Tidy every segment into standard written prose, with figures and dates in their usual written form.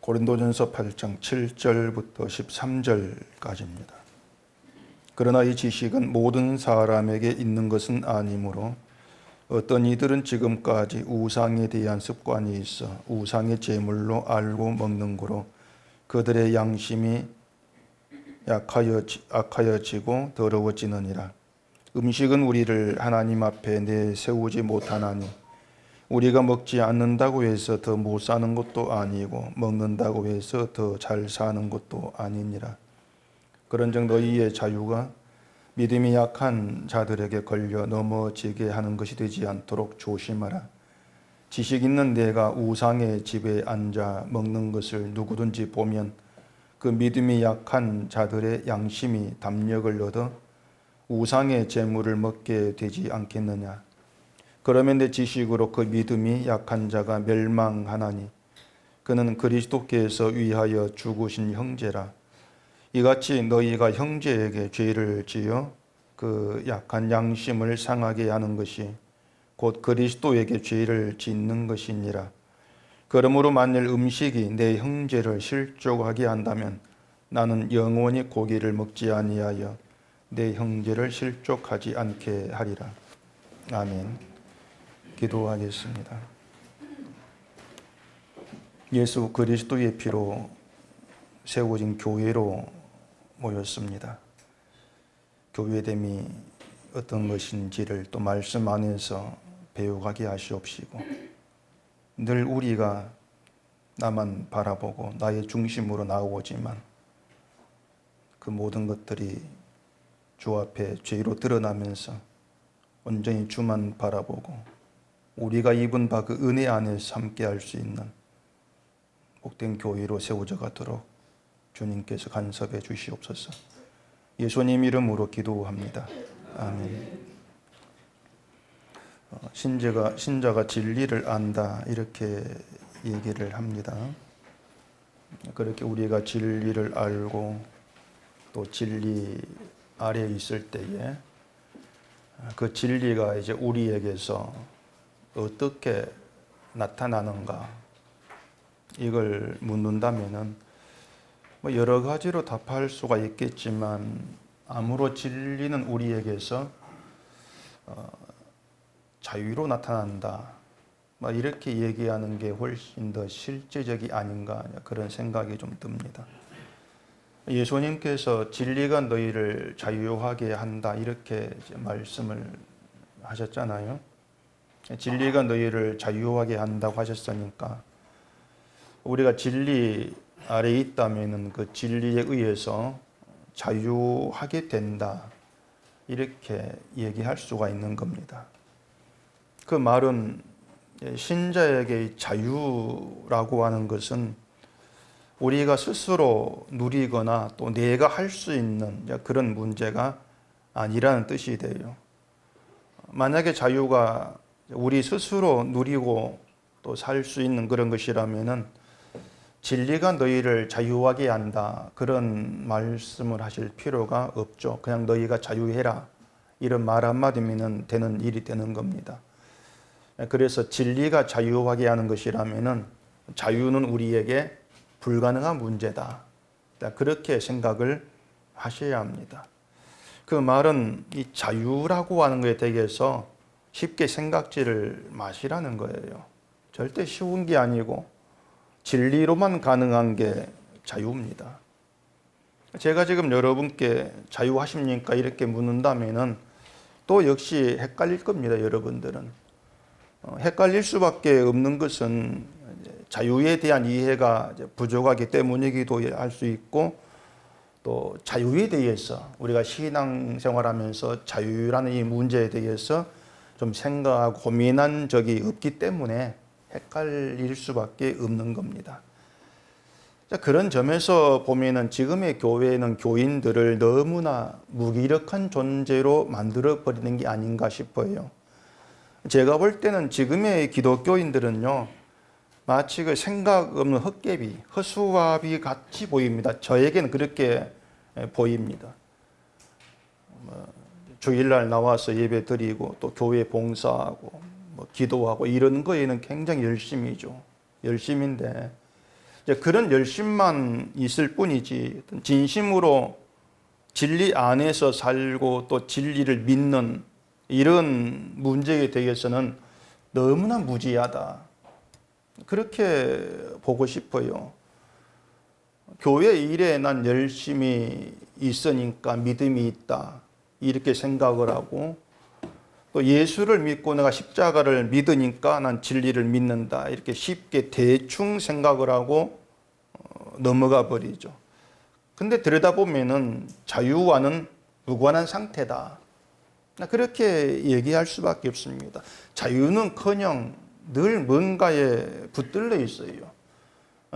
고린도전서 8장 7절부터 13절까지입니다. 그러나 이 지식은 모든 사람에게 있는 것은 아니므로 어떤 이들은 지금까지 우상에 대한 습관이 있어 우상의 제물로 알고 먹는 거로 그들의 양심이 악하여지고 더러워지느니라. 음식은 우리를 하나님 앞에 내세우지 못하나니 우리가 먹지 않는다고 해서 더 못 사는 것도 아니고 먹는다고 해서 더 잘 사는 것도 아니니라. 그런즉 너희의 자유가 믿음이 약한 자들에게 걸려 넘어지게 하는 것이 되지 않도록 조심하라. 지식 있는 내가 우상의 집에 앉아 먹는 것을 누구든지 보면 그 믿음이 약한 자들의 양심이 담력을 얻어 우상의 제물을 먹게 되지 않겠느냐. 그러면 내 지식으로 그 믿음이 약한 자가 멸망하나니 그는 그리스도께서 위하여 죽으신 형제라. 이같이 너희가 형제에게 죄를 지어 그 약한 양심을 상하게 하는 것이 곧 그리스도에게 죄를 짓는 것이니라. 그러므로 만일 음식이 내 형제를 실족하게 한다면 나는 영원히 고기를 먹지 아니하여 내 형제를 실족하지 않게 하리라. 아멘. 기도하겠습니다. 예수 그리스도의 피로 세워진 교회로 모였습니다. 교회됨이 어떤 것인지를 또 말씀 안에서 배워가게 하시옵시고 늘 우리가 나만 바라보고 나의 중심으로 나오지만 그 모든 것들이 주 앞에 죄로 드러나면서 온전히 주만 바라보고 우리가 입은 바 그 은혜 안에서 함께 할 수 있는 복된 교회로 세워져 가도록 주님께서 간섭해 주시옵소서. 예수님 이름으로 기도합니다. 아멘. 신자가 진리를 안다 이렇게 얘기를 합니다. 그렇게 우리가 진리를 알고 또 진리 아래에 있을 때에 그 진리가 이제 우리에게서 어떻게 나타나는가 이걸 묻는다면은 뭐 여러 가지로 답할 수가 있겠지만 아무로 진리는 우리에게서 자유로 나타난다. 뭐 이렇게 얘기하는 게 훨씬 더 실제적이 아닌가 그런 생각이 좀 듭니다. 예수님께서 진리가 너희를 자유하게 한다 이렇게 말씀을 하셨잖아요. 진리가 너희를 자유하게 한다고 하셨으니까 우리가 진리 아래에 있다면 그 진리에 의해서 자유하게 된다 이렇게 얘기할 수가 있는 겁니다. 그 말은 신자에게 자유라고 하는 것은 우리가 스스로 누리거나 또 내가 할 수 있는 그런 문제가 아니라는 뜻이 돼요. 만약에 자유가 우리 스스로 누리고 또 살 수 있는 그런 것이라면은 진리가 너희를 자유하게 한다 그런 말씀을 하실 필요가 없죠. 그냥 너희가 자유해라 이런 말 한마디면 되는 일이 되는 겁니다. 그래서 진리가 자유하게 하는 것이라면은 자유는 우리에게 불가능한 문제다. 그렇게 생각을 하셔야 합니다. 그 말은 이 자유라고 하는 것에 대해서 쉽게 생각지를 마시라는 거예요. 절대 쉬운 게 아니고 진리로만 가능한 게 자유입니다. 제가 지금 여러분께 자유하십니까? 이렇게 묻는다면은 또 역시 헷갈릴 겁니다. 여러분들은. 헷갈릴 수밖에 없는 것은 자유에 대한 이해가 부족하기 때문이기도 할 수 있고 또 자유에 대해서 우리가 신앙생활하면서 자유라는 이 문제에 대해서 좀 생각하고 고민한 적이 없기 때문에 헷갈릴 수밖에 없는 겁니다. 그런 점에서 보면은 지금의 교회는 교인들을 너무나 무기력한 존재로 만들어 버리는 게 아닌가 싶어요. 제가 볼 때는 지금의 기독교인들은요, 마치 그 생각 없는 헛개비, 허수아비 같이 보입니다. 저에게는 그렇게 보입니다. 주일날 나와서 예배 드리고 또 교회 봉사하고 기도하고 이런 거에는 굉장히 열심이죠. 열심인데 이제 그런 열심만 있을 뿐이지 진심으로 진리 안에서 살고 또 진리를 믿는 이런 문제에 대해서는 너무나 무지하다. 그렇게 보고 싶어요. 교회 일에 난 열심히 있으니까 믿음이 있다. 이렇게 생각을 하고 또 예수를 믿고 내가 십자가를 믿으니까 난 진리를 믿는다. 이렇게 쉽게 대충 생각을 하고 넘어가 버리죠. 근데 들여다보면은 자유와는 무관한 상태다. 그렇게 얘기할 수밖에 없습니다. 자유는커녕 늘 뭔가에 붙들려 있어요.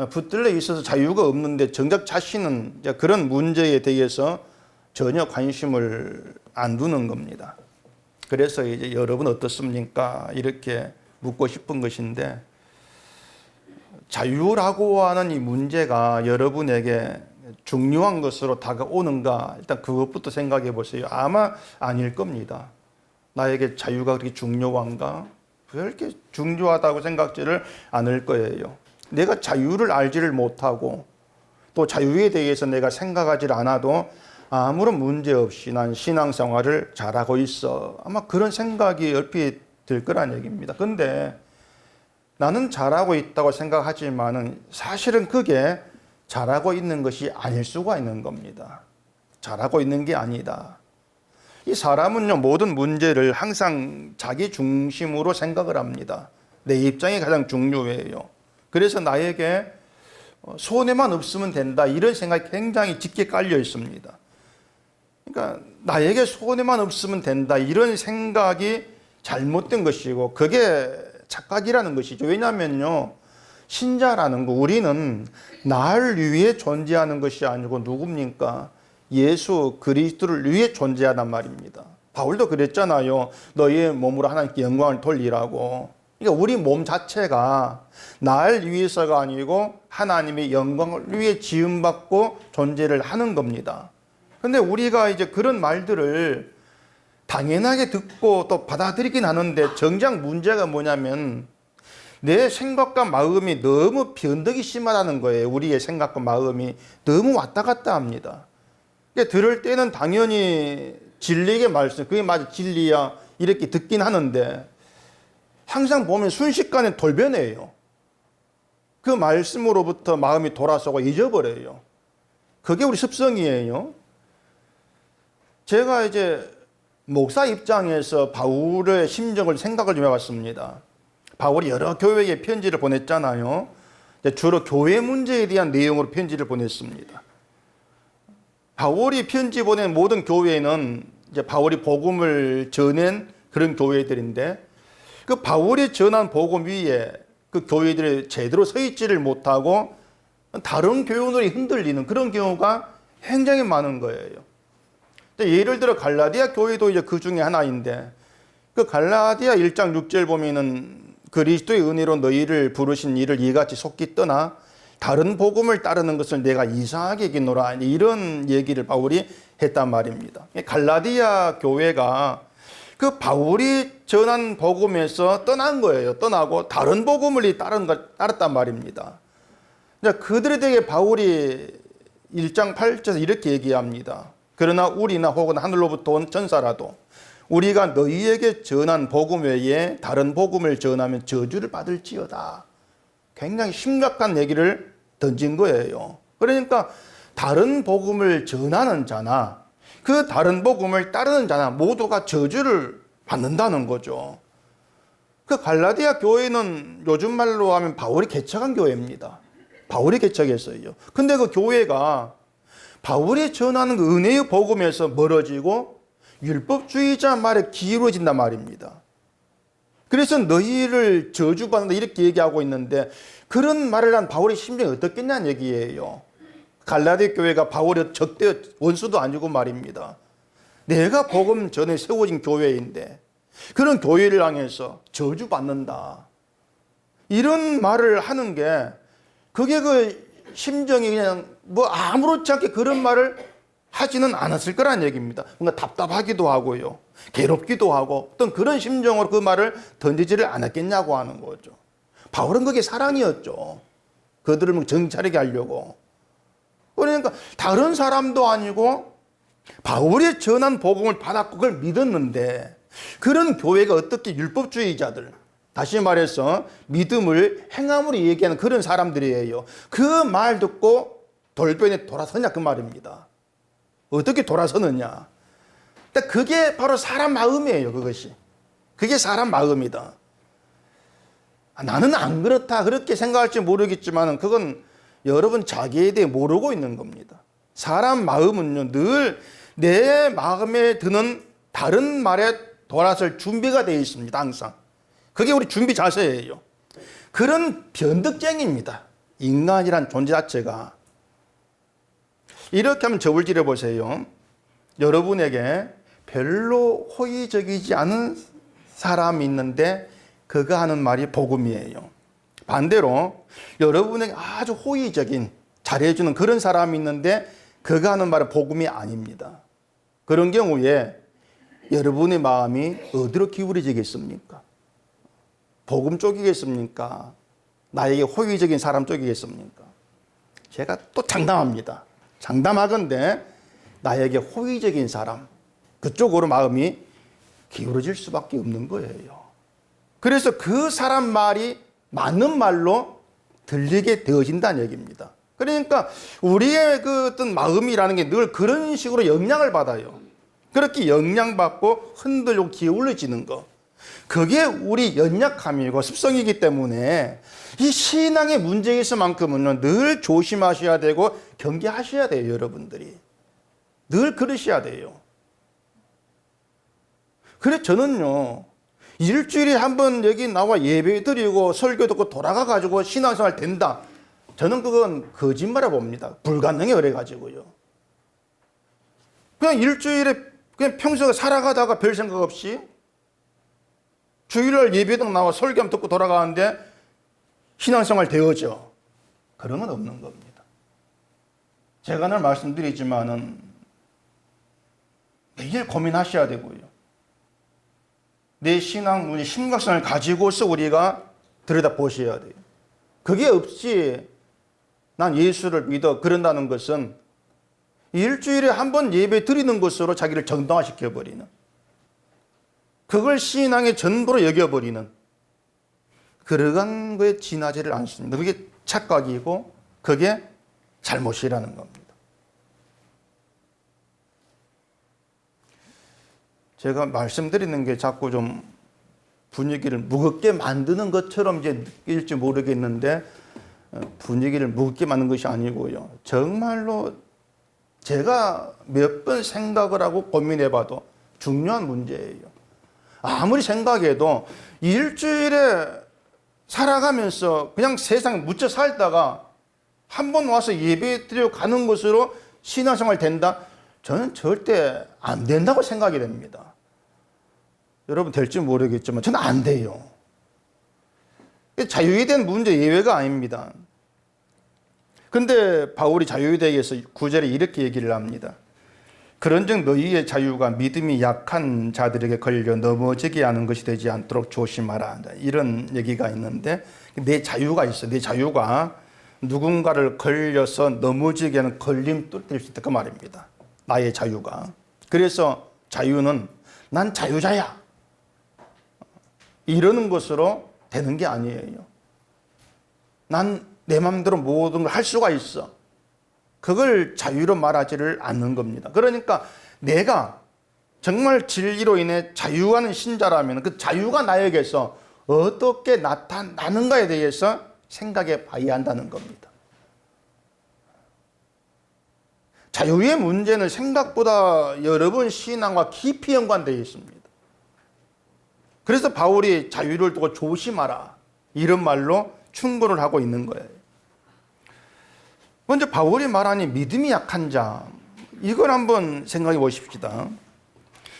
붙들려 있어서 자유가 없는데 정작 자신은 그런 문제에 대해서 전혀 관심을 안 두는 겁니다. 그래서 이제 여러분 어떻습니까? 이렇게 묻고 싶은 것인데, 자유라고 하는 이 문제가 여러분에게 중요한 것으로 다가오는가? 일단 그것부터 생각해 보세요. 아마 아닐 겁니다. 나에게 자유가 그렇게 중요한가? 그렇게 중요하다고 생각지를 않을 거예요. 내가 자유를 알지를 못하고 또 자유에 대해서 내가 생각하지 않아도 아무런 문제 없이 난 신앙생활을 잘하고 있어. 아마 그런 생각이 얼핏 들 거란 얘기입니다. 근데 나는 잘하고 있다고 생각하지만은 사실은 그게 잘하고 있는 것이 아닐 수가 있는 겁니다. 잘하고 있는 게 아니다. 이 사람은요, 모든 문제를 항상 자기 중심으로 생각을 합니다. 내 입장이 가장 중요해요. 그래서 나에게 손해만 없으면 된다. 이런 생각이 굉장히 짙게 깔려 있습니다. 그러니까 나에게 손해만 없으면 된다. 이런 생각이 잘못된 것이고 그게 착각이라는 것이죠. 왜냐하면요, 신자라는 거, 우리는 나를 위해 존재하는 것이 아니고 누굽니까? 예수 그리스도를 위해 존재하단 말입니다. 바울도 그랬잖아요. 너희의 몸으로 하나님께 영광을 돌리라고. 그러니까 우리 몸 자체가 나를 위해서가 아니고 하나님의 영광을 위해 지음받고 존재를 하는 겁니다. 근데 우리가 이제 그런 말들을 당연하게 듣고 또 받아들이긴 하는데 정작 문제가 뭐냐면 내 생각과 마음이 너무 변덕이 심하다는 거예요. 우리의 생각과 마음이 너무 왔다 갔다 합니다. 그러니까 들을 때는 당연히 진리의 말씀, 그게 맞아 진리야 이렇게 듣긴 하는데 항상 보면 순식간에 돌변해요. 그 말씀으로부터 마음이 돌아서고 잊어버려요. 그게 우리 습성이에요. 제가 이제 목사 입장에서 바울의 심정을 생각을 좀 해봤습니다. 바울이 여러 교회에 편지를 보냈잖아요. 주로 교회 문제에 대한 내용으로 편지를 보냈습니다. 바울이 편지 보낸 모든 교회는 이제 바울이 복음을 전한 그런 교회들인데 그 바울이 전한 복음 위에 그 교회들이 제대로 서 있지를 못하고 다른 교회들이 흔들리는 그런 경우가 굉장히 많은 거예요. 예를 들어 갈라디아 교회도 이제 그 중에 하나인데 그 갈라디아 1장 6절 보면은 그리스도의 은혜로 너희를 부르신 이를 이같이 속기 떠나 다른 복음을 따르는 것을 내가 이상하게 여기노라 이런 얘기를 바울이 했단 말입니다. 갈라디아 교회가 그 바울이 전한 복음에서 떠난 거예요. 떠나고 다른 복음을 따랐단 말입니다. 그들에 대해 바울이 1장 8절에서 이렇게 얘기합니다. 그러나 우리나 혹은 하늘로부터 온 전사라도 우리가 너희에게 전한 복음 외에 다른 복음을 전하면 저주를 받을지어다. 굉장히 심각한 얘기를 던진 거예요. 그러니까 다른 복음을 전하는 자나 그 다른 복음을 따르는 자나 모두가 저주를 받는다는 거죠. 그 갈라디아 교회는 요즘 말로 하면 바울이 개척한 교회입니다. 바울이 개척했어요. 근데 그 교회가 바울이 전하는 그 은혜의 복음에서 멀어지고 율법주의자 말에 기울어진단 말입니다. 그래서 너희를 저주받는다 이렇게 얘기하고 있는데 그런 말을 한 바울의 심정이 어떻겠냐는 얘기예요. 갈라디아 교회가 바울의 적대 원수도 아니고 말입니다. 내가 복음 전에 세워진 교회인데 그런 교회를 향해서 저주받는다. 이런 말을 하는 게 그게 그 심정이 그냥 뭐 아무렇지 않게 그런 말을 하지는 않았을 거란 얘기입니다. 뭔가 답답하기도 하고요. 괴롭기도 하고 어떤 그런 심정으로 그 말을 던지지를 않았겠냐고 하는 거죠. 바울은 그게 사랑이었죠. 그들을 뭐 정찰하게 하려고. 그러니까 다른 사람도 아니고 바울이 전한 복음을 받았고 그걸 믿었는데, 그런 교회가 어떻게 율법주의자들, 다시 말해서 믿음을 행함으로 얘기하는 그런 사람들이에요. 그 말 듣고 돌변에 돌아서냐 그 말입니다. 어떻게 돌아서느냐. 그게 바로 사람 마음이에요. 그것이. 그게 사람 마음이다. 나는 안 그렇다 그렇게 생각할지 모르겠지만 그건 여러분 자기에 대해 모르고 있는 겁니다. 사람 마음은요, 늘 내 마음에 드는 다른 말에 돌아설 준비가 되어 있습니다. 항상. 그게 우리 준비 자세예요. 그런 변덕쟁이입니다. 인간이란 존재 자체가. 이렇게 하면 저울질해 보세요. 여러분에게 별로 호의적이지 않은 사람이 있는데 그가 하는 말이 복음이에요. 반대로 여러분에게 아주 호의적인, 잘해주는 그런 사람이 있는데 그가 하는 말은 복음이 아닙니다. 그런 경우에 여러분의 마음이 어디로 기울어지겠습니까? 복음 쪽이겠습니까? 나에게 호의적인 사람 쪽이겠습니까? 제가 또 장담합니다. 장담하건대 나에게 호의적인 사람, 그쪽으로 마음이 기울어질 수밖에 없는 거예요. 그래서 그 사람 말이 맞는 말로 들리게 되어진다는 얘기입니다. 그러니까 우리의 그 어떤 마음이라는 게 늘 그런 식으로 영향을 받아요. 그렇게 영향받고 흔들리고 기울어지는 거. 그게 우리 연약함이고 습성이기 때문에 이 신앙의 문제에 있어만큼은 늘 조심하셔야 되고 경계하셔야 돼요, 여러분들이. 늘 그러셔야 돼요. 그래 저는요, 일주일에 한 번 여기 나와 예배 드리고 설교 듣고 돌아가가지고 신앙생활 된다. 저는 그건 거짓말이라고 봅니다. 불가능해 그래가지고요. 그냥 일주일에 그냥 평소에 살아가다가 별 생각 없이 주일날 예배당 나와 설교 듣고 돌아가는데 신앙생활 되어져. 그런 건 없는 겁니다. 제가 늘 말씀드리지만은 매일 고민하셔야 되고요. 내 신앙 문제 심각성을 가지고서 우리가 들여다보셔야 돼요. 그게 없이 난 예수를 믿어 그런다는 것은 일주일에 한 번 예배 드리는 것으로 자기를 정당화시켜버리는, 그걸 신앙의 전부로 여겨버리는 그러한 거에 지나지를 않습니다. 그게 착각이고 그게 잘못이라는 겁니다. 제가 말씀드리는 게 자꾸 좀 분위기를 무겁게 만드는 것처럼 이제 느낄지 모르겠는데, 분위기를 무겁게 만든 것이 아니고요. 정말로 제가 몇 번 생각을 하고 고민해봐도 중요한 문제예요. 아무리 생각해도 일주일에 살아가면서 그냥 세상에 묻혀 살다가 한 번 와서 예배 드리러 가는 것으로 신앙생활 된다? 저는 절대 안 된다고 생각이 됩니다. 여러분 될지 모르겠지만 저는 안 돼요. 자유에 대한 문제 예외가 아닙니다. 근데 바울이 자유에 대해서 9절에 이렇게 얘기를 합니다. 그런즉 너희의 자유가 믿음이 약한 자들에게 걸려 넘어지게 하는 것이 되지 않도록 조심하라. 이런 얘기가 있는데, 내 자유가 있어. 내 자유가 누군가를 걸려서 넘어지게 하는 걸림돌 될 수 있다 그 말입니다. 나의 자유가. 그래서 자유는 난 자유자야, 이러는 것으로 되는 게 아니에요. 난 내 마음대로 모든 걸 할 수가 있어. 그걸 자유로 말하지를 않는 겁니다. 그러니까 내가 정말 진리로 인해 자유하는 신자라면 그 자유가 나에게서 어떻게 나타나는가에 대해서 생각해 봐야 한다는 겁니다. 자유의 문제는 생각보다 여러분 신앙과 깊이 연관되어 있습니다. 그래서 바울이 자유를 두고 조심하라, 이런 말로 충고를 하고 있는 거예요. 먼저 바울이 말하니 믿음이 약한 자, 이걸 한번 생각해 보십시다.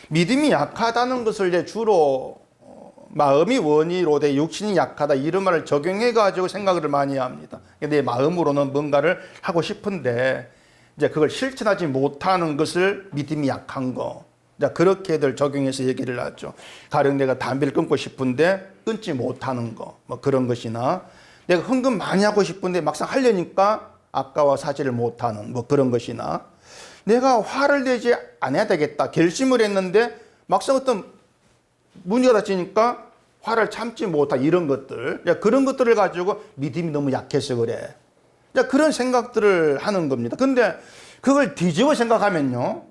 믿음이 약하다는 것을 이제 주로 마음이 원이로 돼 육신이 약하다, 이런 말을 적용해 가지고 생각을 많이 합니다. 내 마음으로는 뭔가를 하고 싶은데 이제 그걸 실천하지 못하는 것을 믿음이 약한 거, 그렇게들 적용해서 얘기를 하죠. 가령 내가 담배를 끊고 싶은데 끊지 못하는 거, 뭐 그런 것이나 내가 헌금 많이 하고 싶은데 막상 하려니까 아까와 사지를 못하는 뭐 그런 것이나, 내가 화를 내지 않아야 되겠다 결심을 했는데 막상 어떤 문제가 닥치니까 화를 참지 못한 이런 것들, 그런 것들을 가지고 믿음이 너무 약해서 그래, 그런 생각들을 하는 겁니다. 근데 그걸 뒤집어 생각하면요,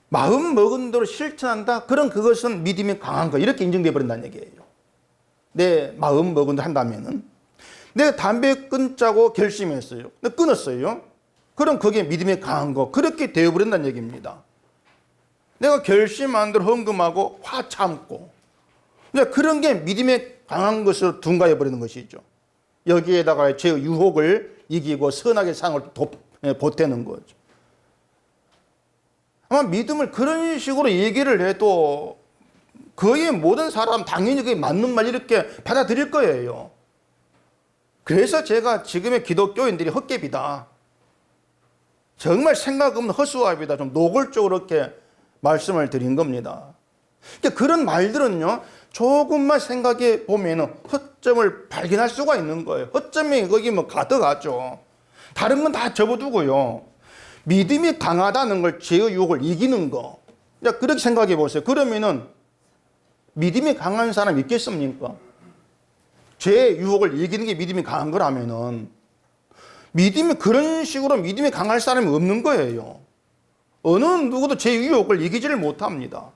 마음 먹은 대로 실천한다, 그런 그것은 믿음이 강한 거, 이렇게 인정돼 버린다는 얘기예요. 내 마음 먹은 대로 한다면은, 내가 담배 끊자고 결심했어요. 근데 끊었어요. 그럼 그게 믿음이 강한 거, 그렇게 되어버린다는 얘기입니다. 내가 결심한 대로 헌금하고 화 참고, 그런 게 믿음이 강한 것으로 둔가해 버리는 것이죠. 여기에다가 제 유혹을 이기고 선하게 상을 보태는 거죠. 아마 믿음을 그런 식으로 얘기를 해도 거의 모든 사람 당연히 그게 맞는 말 이렇게 받아들일 거예요. 그래서 제가 지금의 기독교인들이 헛개비다, 정말 생각 없는 허수아비다, 좀 노골적으로 이렇게 말씀을 드린 겁니다. 그런 말들은요, 조금만 생각해 보면 허점을 발견할 수가 있는 거예요. 허점이 거기 뭐 가득하죠. 다른 건 다 접어두고요, 믿음이 강하다는 걸, 죄의 유혹을 이기는 거, 그렇게 생각해 보세요. 그러면은 믿음이 강한 사람 있겠습니까? 죄의 유혹을 이기는 게 믿음이 강한 거라면은, 믿음이 그런 식으로 믿음이 강할 사람이 없는 거예요. 어느 누구도 죄의 유혹을 이기지를 못합니다.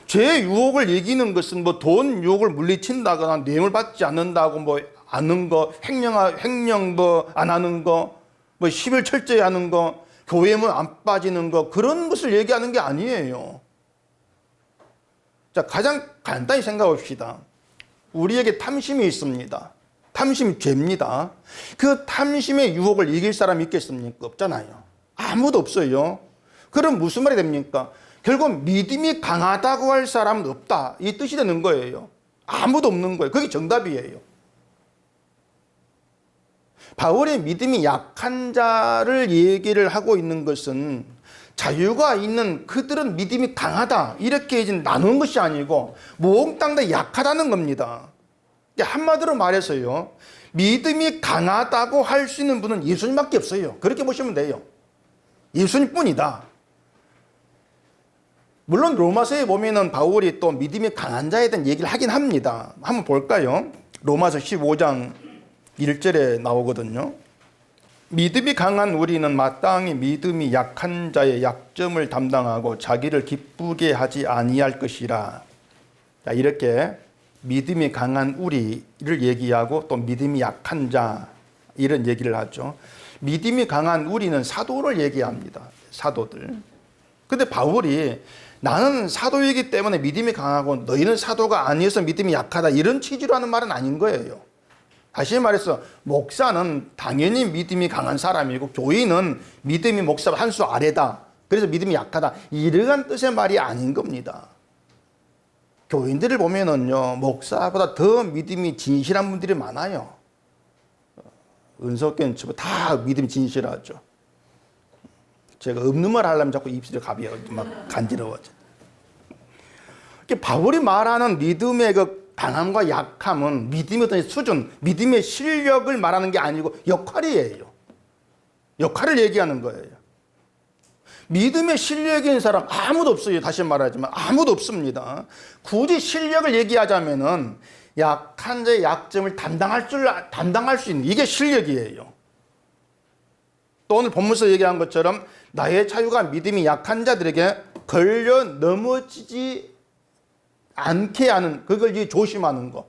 죄의 유혹을 이기는 것은 뭐 돈 유혹을 물리친다거나 뇌물 받지 않는다고 뭐 아는 거, 횡령 뭐 안 하는 거, 뭐 10일 철저히 하는 거, 교회문 안 빠지는 거, 그런 것을 얘기하는 게 아니에요. 자, 가장 간단히 생각해 봅시다. 우리에게 탐심이 있습니다. 탐심이 죄입니다. 그 탐심의 유혹을 이길 사람이 있겠습니까? 없잖아요. 아무도 없어요. 그럼 무슨 말이 됩니까? 결국 믿음이 강하다고 할 사람은 없다, 이 뜻이 되는 거예요. 아무도 없는 거예요. 그게 정답이에요. 바울이 믿음이 약한 자를 얘기를 하고 있는 것은 자유가 있는 그들은 믿음이 강하다, 이렇게 이제 나누는 것이 아니고 몽땅 다 약하다는 겁니다. 한마디로 말해서요, 믿음이 강하다고 할 수 있는 분은 예수님밖에 없어요. 그렇게 보시면 돼요. 예수님뿐이다. 물론 로마서에 보면은 바울이 또 믿음이 강한 자에 대한 얘기를 하긴 합니다. 한번 볼까요? 로마서 15장 1절에 나오거든요. 믿음이 강한 우리는 마땅히 믿음이 약한 자의 약점을 담당하고 자기를 기쁘게 하지 아니할 것이라. 자, 이렇게 믿음이 강한 우리를 얘기하고 또 믿음이 약한 자, 이런 얘기를 하죠. 믿음이 강한 우리는 사도를 얘기합니다. 사도들. 근데 바울이 나는 사도이기 때문에 믿음이 강하고 너희는 사도가 아니어서 믿음이 약하다, 이런 취지로 하는 말은 아닌 거예요. 다시 말해서 목사는 당연히 믿음이 강한 사람이고 교인은 믿음이 목사 한 수 아래다, 그래서 믿음이 약하다, 이러한 뜻의 말이 아닌 겁니다. 교인들을 보면은요, 목사보다 더 믿음이 진실한 분들이 많아요. 은석교는 다 믿음이 진실하죠. 제가 없는 말 하려면 자꾸 입술이 갑이 막 간지러워져. 바울이 말하는 믿음의 그 강함과 약함은 믿음의 어떤 수준, 믿음의 실력을 말하는 게 아니고 역할이에요. 역할을 얘기하는 거예요. 믿음의 실력이 있는 사람 아무도 없어요. 다시 말하지만 아무도 없습니다. 굳이 실력을 얘기하자면은 약한 자의 약점을 담당할 수 있는, 이게 실력이에요. 또 오늘 본문에서 얘기한 것처럼 나의 자유가 믿음이 약한 자들에게 걸려 넘어지지 않게 하는, 그걸 이제 조심하는 거.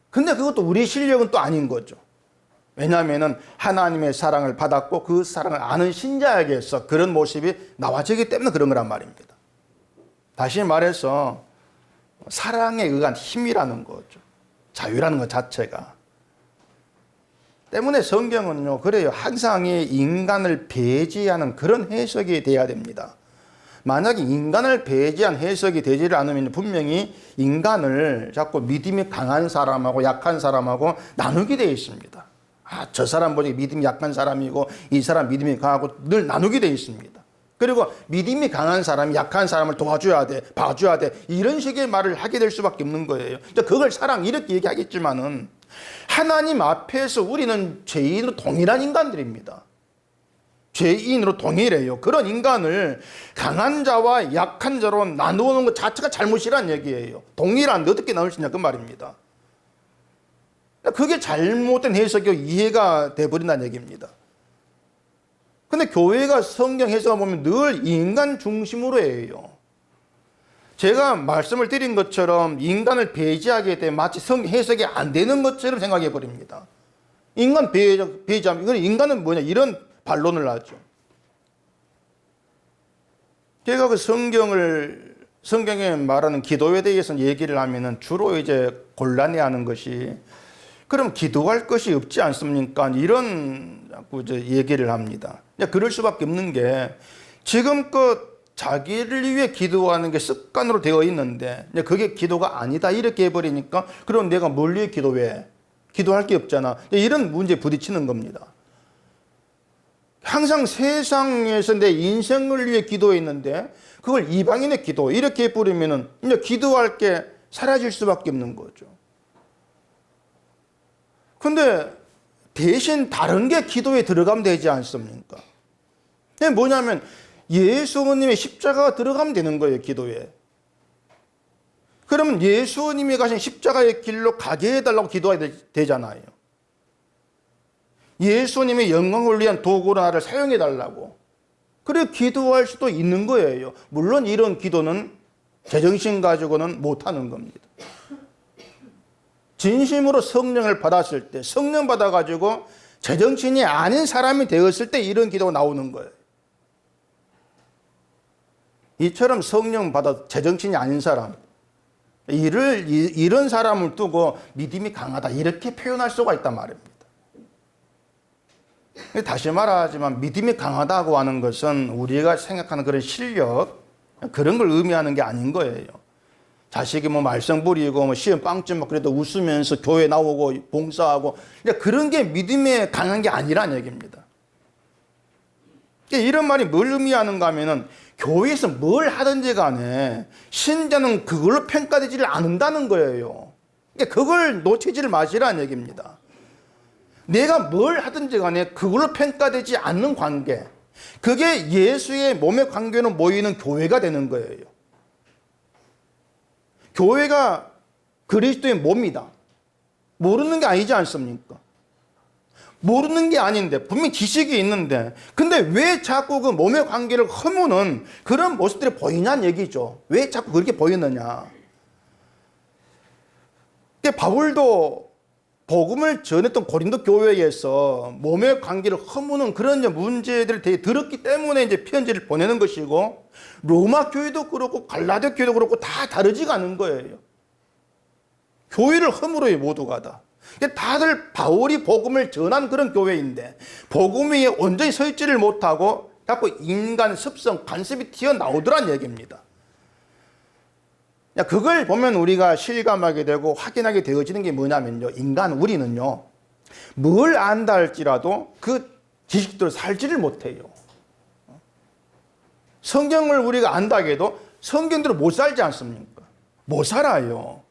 근데 그것도 우리 실력은 또 아닌 거죠. 왜냐하면 하나님의 사랑을 받았고 그 사랑을 아는 신자에게서 그런 모습이 나와지기 때문에 그런 거란 말입니다. 다시 말해서 사랑에 의한 힘이라는 거죠. 자유라는 것 자체가. 때문에 성경은요, 그래요. 항상 인간을 배제하는 그런 해석이 돼야 됩니다. 만약에 인간을 배제한 해석이 되지를 않으면 분명히 인간을 자꾸 믿음이 강한 사람하고 약한 사람하고 나누게 되어 있습니다. 저 사람 보니 믿음이 약한 사람이고 이 사람 믿음이 강하고 늘 나누게 되어 있습니다. 그리고 믿음이 강한 사람이 약한 사람을 도와줘야 돼, 봐줘야 돼, 이런 식의 말을 하게 될 수밖에 없는 거예요. 그걸 사랑 이렇게 얘기하겠지만은 하나님 앞에서 우리는 죄인으로 동일한 인간들입니다. 죄인으로 동일해요. 그런 인간을 강한 자와 약한 자로 나누는 것 자체가 잘못이란 얘기예요. 동일한데 어떻게 나눌 수 있냐 그 말입니다. 그게 잘못된 해석이 이해가 돼버린다는 얘기입니다. 근데 교회가 성경 해석을 보면 늘 인간 중심으로 해요. 제가 말씀을 드린 것처럼 인간을 배제하게 되면 마치 성경 해석이 안 되는 것처럼 생각해 버립니다. 인간 배제하면 이건 인간은 뭐냐 이런 반론을 하죠. 제가 그 성경에 말하는 기도에 대해서 얘기를 하면은 주로 이제 곤란해하는 것이 그럼 기도할 것이 없지 않습니까? 이런 자꾸 이제 얘기를 합니다. 그럴 수밖에 없는 게 지금껏 자기를 위해 기도하는 게 습관으로 되어 있는데 그게 기도가 아니다 이렇게 해버리니까 그럼 내가 뭘 위해 기도해? 기도할 게 없잖아. 이런 문제에 부딪히는 겁니다. 항상 세상에서 내 인생을 위해 기도했는데 그걸 이방인의 기도 이렇게 해버리면은 이제 기도할 게 사라질 수밖에 없는 거죠. 근데 대신 다른 게 기도에 들어가면 되지 않습니까? 뭐냐면 예수님의 십자가가 들어가면 되는 거예요, 기도에. 그러면 예수님이 가신 십자가의 길로 가게 해달라고 기도해야 되잖아요. 예수님의 영광을 위한 도구로 나를 사용해달라고. 그래 기도할 수도 있는 거예요. 물론 이런 기도는 제정신 가지고는 못하는 겁니다. 진심으로 성령을 받았을 때, 성령 받아가지고 제정신이 아닌 사람이 되었을 때 이런 기도가 나오는 거예요. 이처럼 성령 받아 제정신이 아닌 사람, 이런 사람을 두고 믿음이 강하다 이렇게 표현할 수가 있단 말입니다. 다시 말하지만 믿음이 강하다고 하는 것은 우리가 생각하는 그런 실력 그런 걸 의미하는 게 아닌 거예요. 자식이 뭐 말썽 부리고 시험 빵점 막 그래도 웃으면서 교회 나오고 봉사하고 그런 게 믿음에 강한 게 아니란 얘기입니다. 이런 말이 뭘 의미하는가 하면은 교회에서 뭘 하든지 간에 신자는 그걸로 평가되지를 않는다는 거예요. 그걸 놓치지를 마시라는 얘기입니다. 내가 뭘 하든지 간에 그걸로 평가되지 않는 관계, 그게 예수의 몸의 관계로 모이는 교회가 되는 거예요. 교회가 그리스도의 몸이다. 모르는 게 아니지 않습니까? 모르는 게 아닌데 분명히 지식이 있는데 근데 왜 자꾸 그 몸의 관계를 허무는 그런 모습들이 보이냐는 얘기죠. 왜 자꾸 그렇게 보이느냐. 바울도 복음을 전했던 고린도 교회에서 몸의 관계를 허무는 그런 문제들을 되게 들었기 때문에 이제 편지를 보내는 것이고 로마 교회도 그렇고 갈라디아 교회도 그렇고 다 다르지가 않은 거예요. 교회를 허물어요 모두가 다. 다들 바울이 복음을 전한 그런 교회인데 복음 위에 온전히 서 있지를 못하고 자꾸 인간 습성 관습이 튀어나오더란 얘기입니다. 그걸 보면 우리가 실감하게 되고 확인하게 되어지는 게 뭐냐면요, 인간 우리는요 뭘 안다 할지라도 그 지식대로 살지를 못해요. 성경을 우리가 안다 해도 성경대로 못 살지 않습니까? 못 살아요.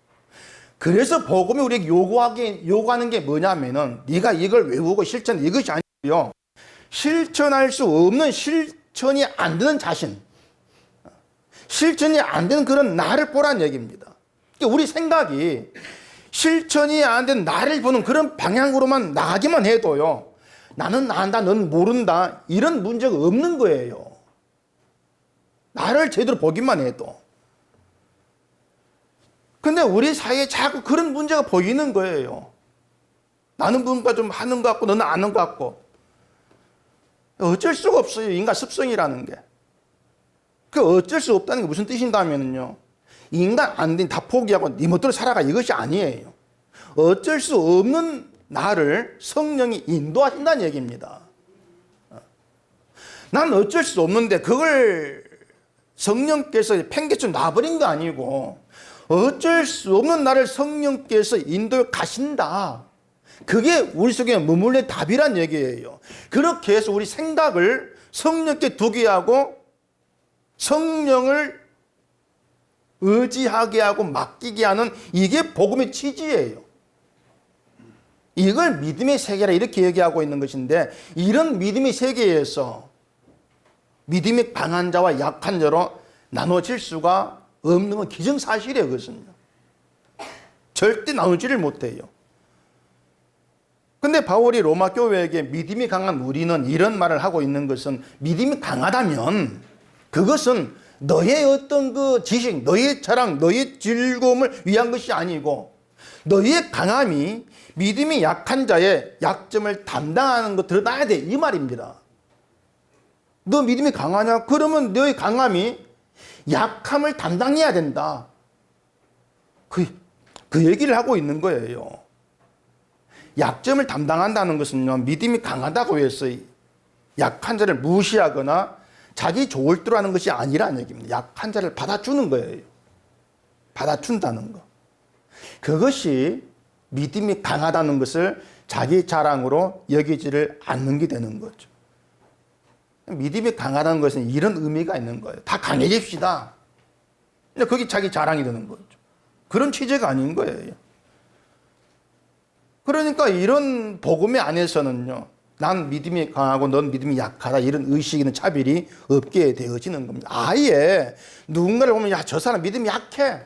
그래서 복음이 우리에게 요구하는 게 뭐냐면은 네가 이걸 외우고 실천, 이것이 아니고요, 실천할 수 없는 실천이 안 되는 자신, 실천이 안 되는 그런 나를 보라는 얘기입니다. 우리 생각이 실천이 안 된 나를 보는 그런 방향으로만 나가기만 해도요, 나는 안다, 넌 모른다, 이런 문제가 없는 거예요. 나를 제대로 보기만 해도. 근데 우리 사이에 자꾸 그런 문제가 보이는 거예요. 나는 뭔가 좀 하는 것 같고 너는 아는 것 같고. 어쩔 수가 없어요. 인간 습성이라는 게. 그 어쩔 수 없다는 게 무슨 뜻인가면요, 인간 안 된 다 포기하고 네 멋대로 살아가 이것이 아니에요. 어쩔 수 없는 나를 성령이 인도하신다는 얘기입니다. 난 어쩔 수 없는데 그걸 성령께서 팽개쳐 놔버린 거 아니고 어쩔 수 없는 나를 성령께서 인도해 가신다. 그게 우리 속에 머물는 답이란 얘기예요. 그렇게 해서 우리 생각을 성령께 두게 하고 성령을 의지하게 하고 맡기게 하는 이게 복음의 취지예요. 이걸 믿음의 세계라 이렇게 얘기하고 있는 것인데, 이런 믿음의 세계에서 믿음이 강한 자와 약한 자로 나눠질 수가 없는 건 기정사실이에요. 그것은요. 절대 나누지를 못해요. 근데 바울이 로마 교회에게 믿음이 강한 우리는 이런 말을 하고 있는 것은, 믿음이 강하다면 그것은 너의 어떤 그 지식, 너의 자랑, 너의 즐거움을 위한 것이 아니고, 너의 강함이 믿음이 약한 자의 약점을 담당하는 거 드러나야 돼, 이 말입니다. 너 믿음이 강하냐? 그러면 너의 강함이 약함을 담당해야 된다. 그 얘기를 하고 있는 거예요. 약점을 담당한다는 것은요, 믿음이 강하다고 해서 약한 자를 무시하거나 자기 좋을 대로 하는 것이 아니라는 얘기입니다. 약한 자를 받아주는 거예요. 받아준다는 거. 그것이 믿음이 강하다는 것을 자기 자랑으로 여기지를 않는 게 되는 거죠. 믿음이 강하다는 것은 이런 의미가 있는 거예요. 다 강해집시다. 그게 자기 자랑이 되는 거죠. 그런 취지가 아닌 거예요. 그러니까 이런 복음의 안에서는요, 난 믿음이 강하고 넌 믿음이 약하다, 이런 의식이나 차별이 없게 되어지는 겁니다. 아예 누군가를 보면, 야, 저 사람 믿음이 약해,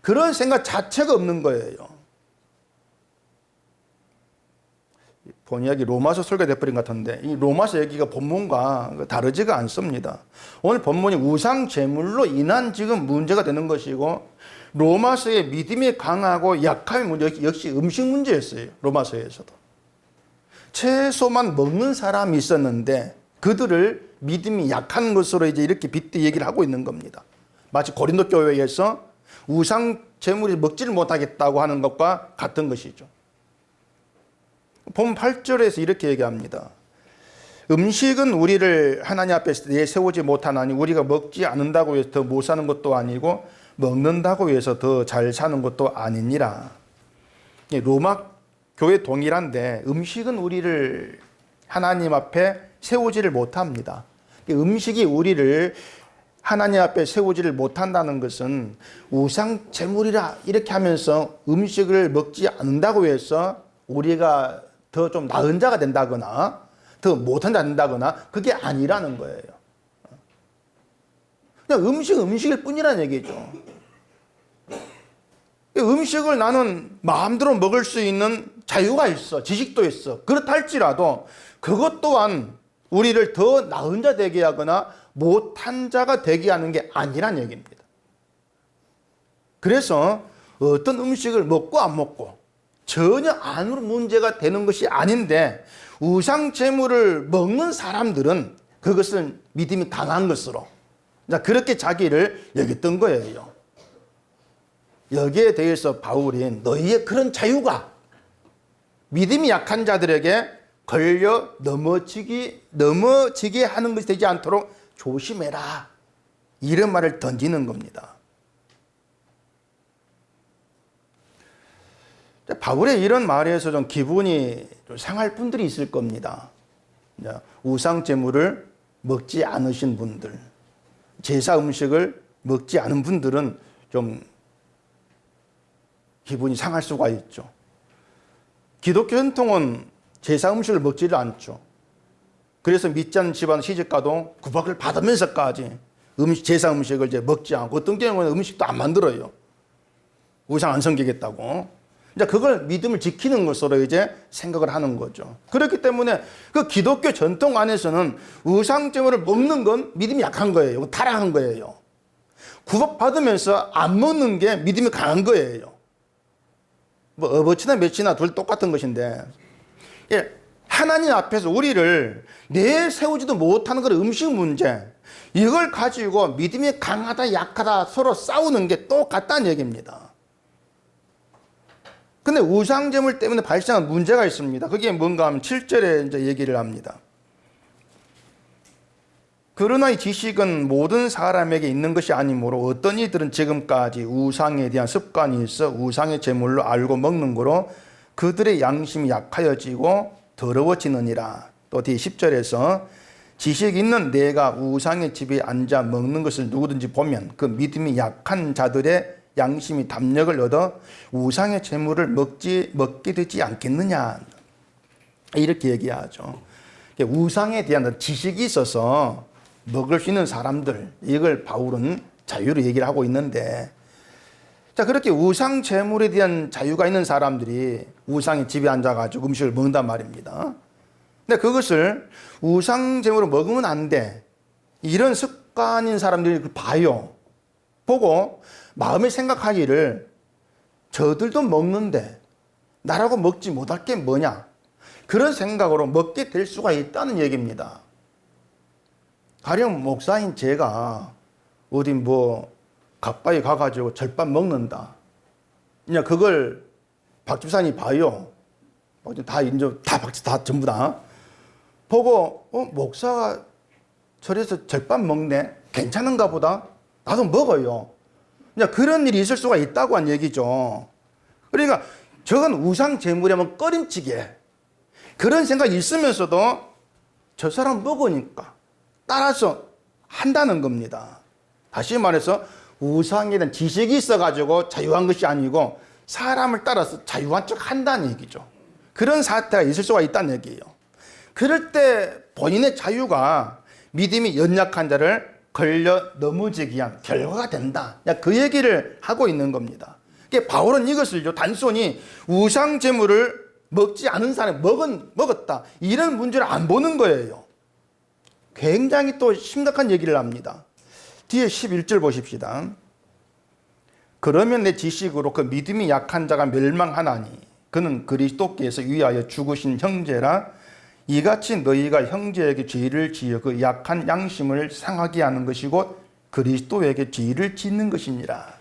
그런 생각 자체가 없는 거예요. 본의 아니게 로마서 설교가 돼버린 것 같은데, 이 로마서 얘기가 본문과 다르지가 않습니다. 오늘 본문이 우상 제물로 인한 지금 문제가 되는 것이고, 로마서의 믿음이 강하고 약함의 문제, 역시 음식 문제였어요. 로마서에서도 채소만 먹는 사람이 있었는데 그들을 믿음이 약한 것으로 이제 이렇게 빗대 얘기를 하고 있는 겁니다. 마치 고린도 교회에서 우상 제물이 먹지를 못하겠다고 하는 것과 같은 것이죠. 본 8절에서 이렇게 얘기합니다. 음식은 우리를 하나님 앞에 내세우지 못하나니 우리가 먹지 않는다고 해서 더 못 사는 것도 아니고 먹는다고 해서 더 잘 사는 것도 아니니라. 로마 교회 동일한데 음식은 우리를 하나님 앞에 세우지를 못합니다. 음식이 우리를 하나님 앞에 세우지를 못한다는 것은 우상 제물이라 이렇게 하면서 음식을 먹지 않는다고 해서 우리가 더 좀 나은 자가 된다거나 더 못한 자가 된다거나 그게 아니라는 거예요. 그냥 음식일 뿐이라는 얘기죠. 음식을 나는 마음대로 먹을 수 있는 자유가 있어. 지식도 있어. 그렇다 할지라도 그것 또한 우리를 더 나은 자 되게 하거나 못한 자가 되게 하는 게 아니란 얘기입니다. 그래서 어떤 음식을 먹고 안 먹고 전혀 안으로 문제가 되는 것이 아닌데 우상 제물을 먹는 사람들은 그것은 믿음이 강한 것으로 그렇게 자기를 여겼던 거예요. 여기에 대해서 바울이 너희의 그런 자유가 믿음이 약한 자들에게 걸려 넘어지게 하는 것이 되지 않도록 조심해라, 이런 말을 던지는 겁니다. 바울의 이런 말에서 좀 기분이 좀 상할 분들이 있을 겁니다. 우상 제물을 먹지 않으신 분들, 제사 음식을 먹지 않은 분들은 좀 기분이 상할 수가 있죠. 기독교 전통은 제사 음식을 먹지를 않죠. 그래서 믿지 않는 집안 시집가도 구박을 받으면서까지 제사 음식을 이제 먹지 않고, 어떤 경우는 음식도 안 만들어요. 우상 안 섬기겠다고. 이제 그걸 믿음을 지키는 것으로 이제 생각을 하는 거죠. 그렇기 때문에 그 기독교 전통 안에서는 우상 제물을 먹는 건 믿음이 약한 거예요. 타락한 거예요. 구박받으면서 안 먹는 게 믿음이 강한 거예요. 뭐 어버치나 며치나 둘 똑같은 것인데, 하나님 앞에서 우리를 내세우지도 못하는 그런 음식 문제, 이걸 가지고 믿음이 강하다 약하다 서로 싸우는 게 똑같다는 얘기입니다. 근데 우상제물 때문에 발생한 문제가 있습니다. 그게 뭔가 하면 7절에 이제 얘기를 합니다. 그러나 이 지식은 모든 사람에게 있는 것이 아니므로 어떤 이들은 지금까지 우상에 대한 습관이 있어 우상의 제물로 알고 먹는 거로 그들의 양심이 약하여지고 더러워지느니라. 또 뒤 10절에서 지식 있는 내가 우상의 집에 앉아 먹는 것을 누구든지 보면 그 믿음이 약한 자들의 양심이 담력을 얻어 우상의 재물을 먹게 되지 않겠느냐, 이렇게 얘기하죠. 우상에 대한 지식이 있어서 먹을 수 있는 사람들, 이걸 바울은 자유로 얘기를 하고 있는데, 자, 그렇게 우상 재물에 대한 자유가 있는 사람들이 우상의 집에 앉아가지고 음식을 먹는단 말입니다. 근데 그것을 우상 재물을 먹으면 안 돼, 이런 습관인 사람들이 그걸 봐요. 보고 마음에 생각하기를 저들도 먹는데 나라고 먹지 못할 게 뭐냐, 그런 생각으로 먹게 될 수가 있다는 얘기입니다. 가령 목사인 제가 어디 가까이 가가지고 절밥 먹는다, 그냥 그걸 박 집사님이 봐요. 다 전부 다 보고, 목사가 저래서 절밥 먹네, 괜찮은가 보다, 나도 먹어요. 그냥 그런 일이 있을 수가 있다고 한 얘기죠. 그러니까 저건 우상 제물이면 꺼림칙이에, 그런 생각이 있으면서도 저 사람 먹으니까 따라서 한다는 겁니다. 다시 말해서 우상에 대한 지식이 있어가지고 자유한 것이 아니고 사람을 따라서 자유한 척 한다는 얘기죠. 그런 사태가 있을 수가 있다는 얘기예요. 그럴 때 본인의 자유가 믿음이 연약한 자를 걸려 넘어지기 위한 결과가 된다, 그 얘기를 하고 있는 겁니다. 바울은 이것을요, 단순히 우상 제물을 먹지 않은 사람이 먹었다, 이런 문제를 안 보는 거예요. 굉장히 또 심각한 얘기를 합니다. 뒤에 11절 보십시다. 그러면 내 지식으로 그 믿음이 약한 자가 멸망하나니 그는 그리스도께서 위하여 죽으신 형제라. 이같이 너희가 형제에게 죄를 지어 그 약한 양심을 상하게 하는 것이고 그리스도에게 죄를 짓는 것이니라.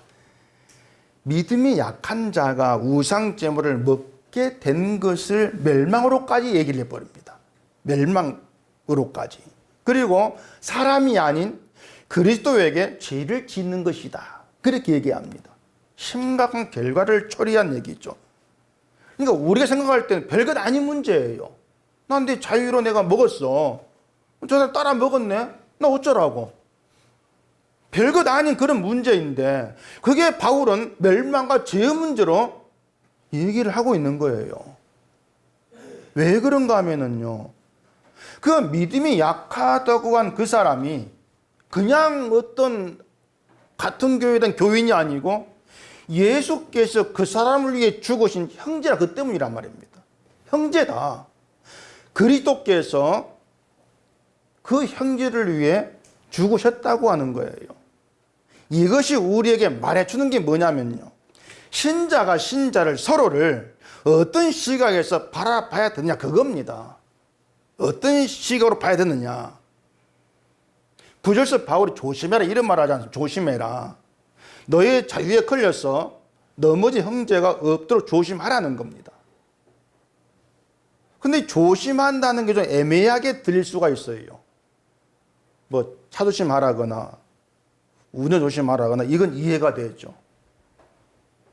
믿음이 약한 자가 우상 제물을 먹게 된 것을 멸망으로까지 얘기를 해버립니다. 멸망으로까지. 그리고 사람이 아닌 그리스도에게 죄를 짓는 것이다, 그렇게 얘기합니다. 심각한 결과를 초래한 얘기죠. 그러니까 우리가 생각할 때는 별것 아닌 문제예요. 난 내 자유로 내가 먹었어, 저 사람 따라 먹었네, 나 어쩌라고. 별것 아닌 그런 문제인데 그게 바울은 멸망과 죄의 문제로 얘기를 하고 있는 거예요. 왜 그런가 하면은요, 그 믿음이 약하다고 한 그 사람이 그냥 어떤 같은 교회에 대한 교인이 아니고 예수께서 그 사람을 위해 죽으신 형제라, 그 때문이란 말입니다. 형제다. 그리스도께서 그 형제를 위해 죽으셨다고 하는 거예요. 이것이 우리에게 말해주는 게 뭐냐면요, 신자가 신자를, 서로를 어떤 시각에서 바라봐야 되느냐, 그겁니다. 어떤 시각으로 봐야 되느냐. 구절서 바울이 조심해라, 이런 말 하지 않습니까? 조심해라. 너의 자유에 걸려서 넘어진 형제가 없도록 조심하라는 겁니다. 근데 조심한다는 게 좀 애매하게 들릴 수가 있어요. 차 조심하라거나 운전 조심하라거나, 이건 이해가 되죠.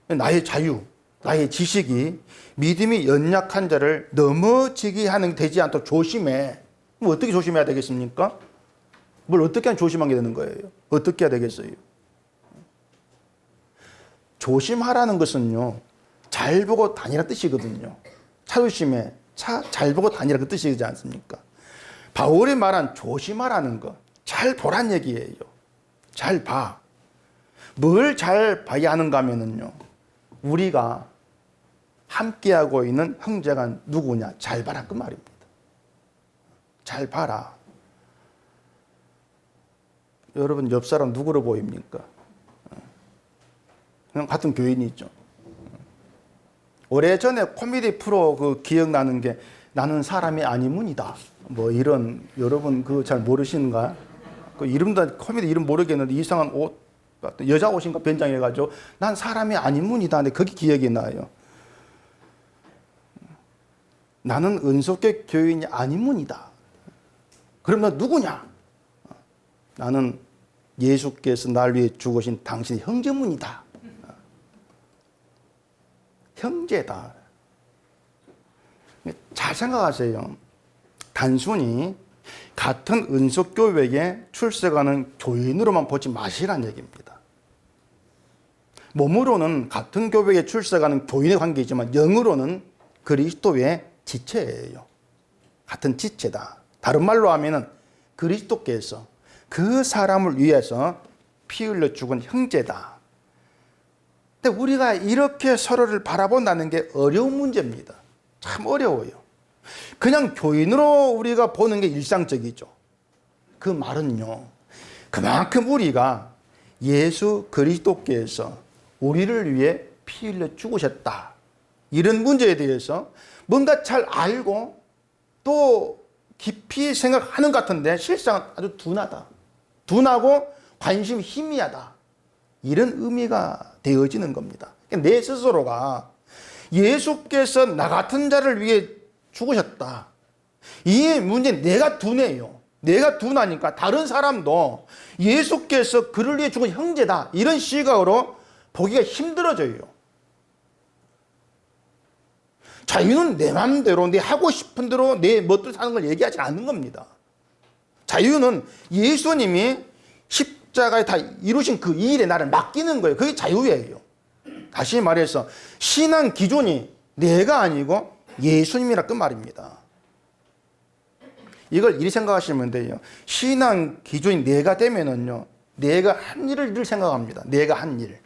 나의 자유, 나의 지식이 믿음이 연약한 자를 넘어지게 하는 되지 않도록 조심해. 그럼 어떻게 조심해야 되겠습니까? 뭘 어떻게 하면 조심하게 되는 거예요? 어떻게 해야 되겠어요? 조심하라는 것은요, 잘 보고 다니라는 뜻이거든요. 차 조심해, 차 잘 보고 다니라는 그 뜻이지 않습니까? 바울이 말한 조심하라는 거, 잘 보란 얘기예요. 잘 봐. 뭘 잘 봐야 하는가 하면은요, 우리가 함께하고 있는 형제가 누구냐, 잘 봐라, 그 말입니다. 잘 봐라. 여러분, 옆 사람 누구로 보입니까? 그냥 같은 교인이죠. 오래전에 코미디 프로 그 기억나는 게 나는 사람이 아니문이다, 이런, 여러분 그거 잘 모르시는가? 그 이름도 코미디 이름 모르겠는데 이상한 옷, 여자 옷인가 변장해가지고 난 사람이 아니문이다, 근데 그게 기억이 나요. 나는 은속교 교인이 아니문이다. 그럼 너 누구냐? 나는 예수께서 날 위해 죽으신 당신 형제문이다. 형제다. 잘 생각하세요. 단순히 같은 은속교회에 출석하는 교인으로만 보지 마시라는 얘기입니다. 몸으로는 같은 교회에 출석하는 교인의 관계이지만 영으로는 그리스도의 지체예요. 같은 지체다. 다른 말로 하면은 그리스도께서 그 사람을 위해서 피 흘려 죽은 형제다. 근데 우리가 이렇게 서로를 바라본다는 게 어려운 문제입니다. 참 어려워요. 그냥 교인으로 우리가 보는 게 일상적이죠. 그 말은요, 그만큼 우리가 예수 그리스도께서 우리를 위해 피 흘려 죽으셨다, 이런 문제에 대해서 뭔가 잘 알고 또 깊이 생각하는 것 같은데 실상 아주 둔하고 관심이 희미하다, 이런 의미가 되어지는 겁니다. 내 스스로가 예수께서 나 같은 자를 위해 죽으셨다, 이 문제 내가 둔해요. 내가 둔하니까 다른 사람도 예수께서 그를 위해 죽은 형제다, 이런 시각으로 보기가 힘들어져요. 자유는 내 마음대로 내 하고 싶은 대로 내 멋대로 사는 걸 얘기하지 않는 겁니다. 자유는 예수님이 십자가에 다 이루신 그 일에 나를 맡기는 거예요. 그게 자유예요. 다시 말해서 신앙 기준이 내가 아니고 예수님이라 그 말입니다. 이걸 이리 생각하시면 돼요. 신앙 기준이 내가 되면은요, 내가 한 일을 늘 생각합니다. 내가 한 일,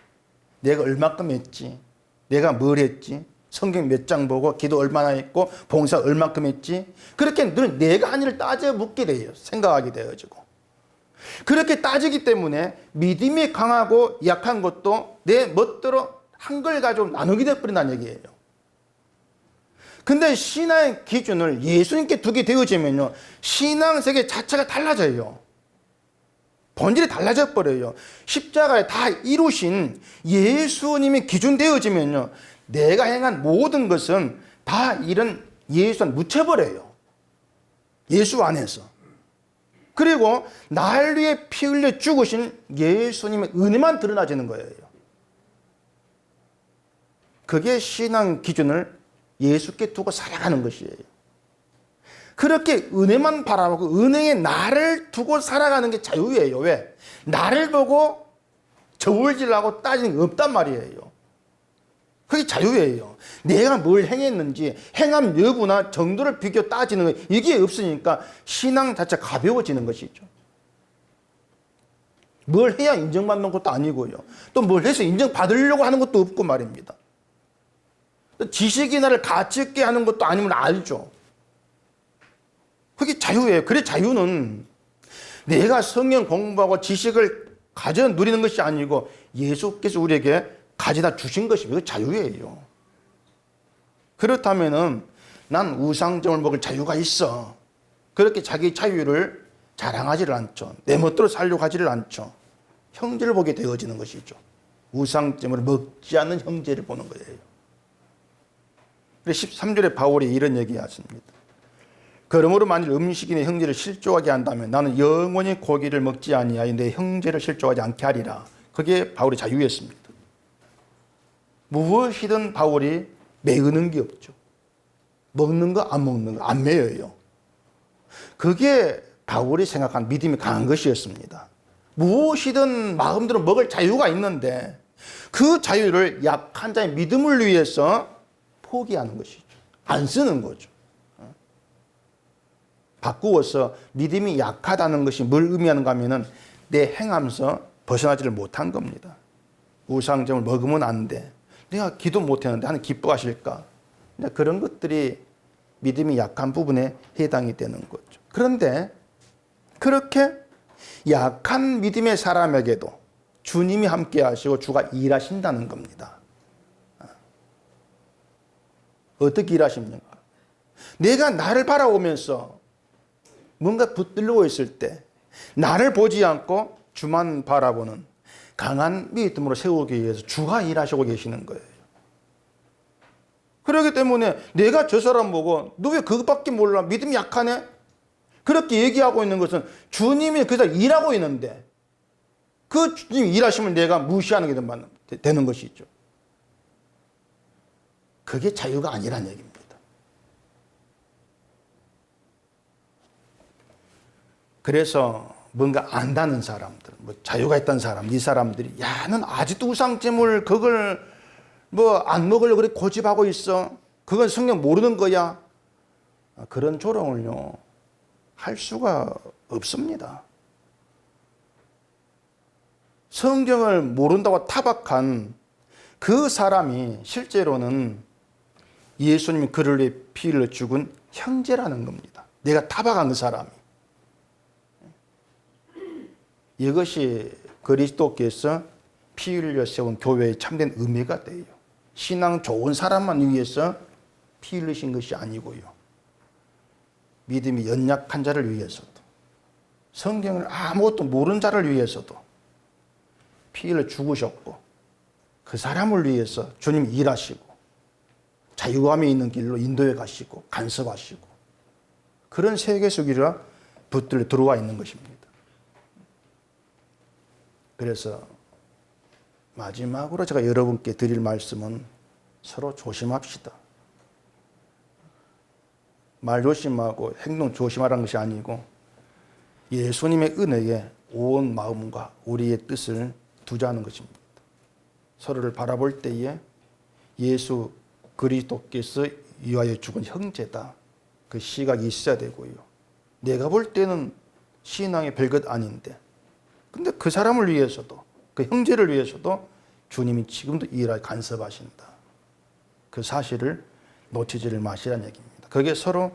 내가 얼마큼 했지, 내가 뭘 했지, 성경 몇 장 보고 기도 얼마나 했고 봉사 얼마큼 했지, 그렇게 늘 내가 한 일을 따져 묻게 돼요. 생각하게 되어지고. 그렇게 따지기 때문에 믿음이 강하고 약한 것도 내 멋대로 한 걸 가지고 나누게 되어버린다는 얘기예요. 근데 신앙의 기준을 예수님께 두게 되어지면요, 신앙세계 자체가 달라져요. 본질이 달라져 버려요. 십자가에 다 이루신 예수님이 기준 되어지면요, 내가 행한 모든 것은 다 이런 예수 안 묻혀버려요. 예수 안에서. 그리고 날 위해 피 흘려 죽으신 예수님의 은혜만 드러나지는 거예요. 그게 신앙 기준을 예수께 두고 살아가는 것이에요. 그렇게 은혜만 바라보고 은혜의 나를 두고 살아가는 게 자유예요. 왜? 나를 보고 저울질하고 따지는 게 없단 말이에요. 그게 자유예요. 내가 뭘 행했는지 행함 여부나 정도를 비교 따지는 거, 이게 없으니까 신앙 자체가 가벼워지는 것이죠. 뭘 해야 인정받는 것도 아니고요, 또 뭘 해서 인정받으려고 하는 것도 없고 말입니다. 지식이 나를 가치 있게 하는 것도 아니면 알죠. 그게 자유예요. 그래, 자유는 내가 성경 공부하고 지식을 가져 누리는 것이 아니고 예수께서 우리에게 가져다 주신 것입니다. 그게 자유예요. 그렇다면은 난 우상점을 먹을 자유가 있어, 그렇게 자기 자유를 자랑하지를 않죠. 내 멋대로 살려고 하지를 않죠. 형제를 보게 되어지는 것이죠. 우상점을 먹지 않는 형제를 보는 거예요. 13절에 바울이 이런 얘기하십니다. 그러므로 만일 음식이 내 형제를 실족하게 한다면 나는 영원히 고기를 먹지 아니하여 내 형제를 실족하지 않게 하리라. 그게 바울의 자유였습니다. 무엇이든 바울이 매우는 게 없죠. 먹는 거 안 먹는 거 안 매여요. 그게 바울이 생각한 믿음이 강한 것이었습니다. 무엇이든 마음대로 먹을 자유가 있는데 그 자유를 약한 자의 믿음을 위해서 포기하는 것이죠. 안 쓰는 거죠. 바꾸어서 믿음이 약하다는 것이 뭘 의미하는가 하면은 내 행함에서 벗어나지를 못한 겁니다. 우상점을 먹으면 안 돼, 내가 기도 못했는데 하나님 기뻐하실까, 그런 것들이 믿음이 약한 부분에 해당이 되는 거죠. 그런데 그렇게 약한 믿음의 사람에게도 주님이 함께 하시고 주가 일하신다는 겁니다. 어떻게 일하십니까? 내가 나를 바라보면서 뭔가 붙들고 있을 때 나를 보지 않고 주만 바라보는 강한 믿음으로 세우기 위해서 주가 일하시고 계시는 거예요. 그렇기 때문에 내가 저 사람 보고 너 왜 그것밖에 몰라, 믿음이 약하네, 그렇게 얘기하고 있는 것은 주님이 그저 일하고 있는데 그 주님이 일하시면 내가 무시하는 게 되는 것이죠. 그게 자유가 아니란 얘기입니다. 그래서 뭔가 안다는 사람들, 뭐 자유가 있다는 사람, 이 사람들이 야, 넌 아직도 우상찜을 그걸 뭐 안 먹으려고 그래 고집하고 있어. 그건 성경 모르는 거야. 그런 조롱을요 할 수가 없습니다. 성경을 모른다고 타박한 그 사람이 실제로는 예수님이 그를 위해 피를 흘려 죽은 형제라는 겁니다. 내가 타박한 그 사람이. 이것이 그리스도께서 피 흘려 세운 교회의 참된 의미가 돼요. 신앙 좋은 사람만 위해서 피 흘리신 것이 아니고요. 믿음이 연약한 자를 위해서도, 성경을 아무것도 모르는 자를 위해서도 피 흘려 죽으셨고, 그 사람을 위해서 주님이 일하시고 자유감이 있는 길로 인도해 가시고 간섭하시고, 그런 세계 속이라 붙들려 들어와 있는 것입니다. 그래서 마지막으로 제가 여러분께 드릴 말씀은 서로 조심합시다. 말 조심하고 행동 조심하라는 것이 아니고 예수님의 은혜에 온 마음과 우리의 뜻을 두자는 것입니다. 서로를 바라볼 때에 예수 그리스도께서 위하여 죽은 형제다, 그 시각이 있어야 되고요. 내가 볼 때는 신앙의 별것 아닌데, 근데 그 사람을 위해서도, 그 형제를 위해서도 주님이 지금도 일하여 간섭하신다, 그 사실을 놓치지를 마시라는 얘기입니다. 그게 서로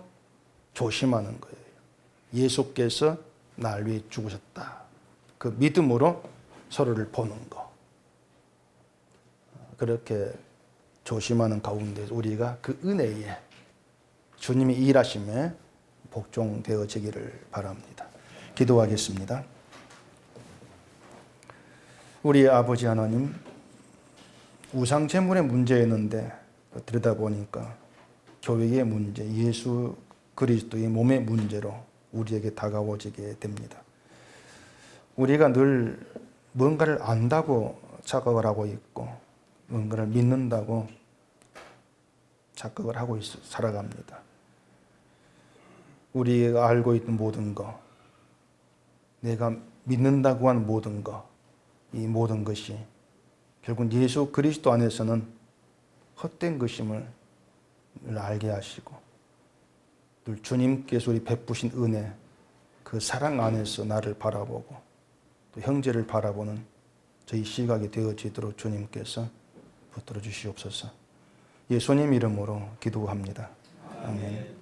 조심하는 거예요. 예수께서 날 위해 죽으셨다, 그 믿음으로 서로를 보는 거. 그렇게 조심하는 가운데 우리가 그 은혜에 주님이 일하심에 복종되어지기를 바랍니다. 기도하겠습니다. 우리 아버지 하나님, 우상 제물의 문제였는데 들여다보니까 교회의 문제, 예수 그리스도의 몸의 문제로 우리에게 다가오지게 됩니다. 우리가 늘 뭔가를 안다고 착각을 하고 있고, 뭔가를 믿는다고 착각을 하고 살아갑니다. 우리가 알고 있는 모든 것, 내가 믿는다고 하는 모든 것, 이 모든 것이 결국 예수 그리스도 안에서는 헛된 것임을 알게 하시고, 늘 주님께서 우리 베푸신 은혜, 그 사랑 안에서 나를 바라보고 또 형제를 바라보는 저희 시각이 되어지도록 주님께서 붙들어 주시옵소서. 예수님 이름으로 기도합니다. 아멘.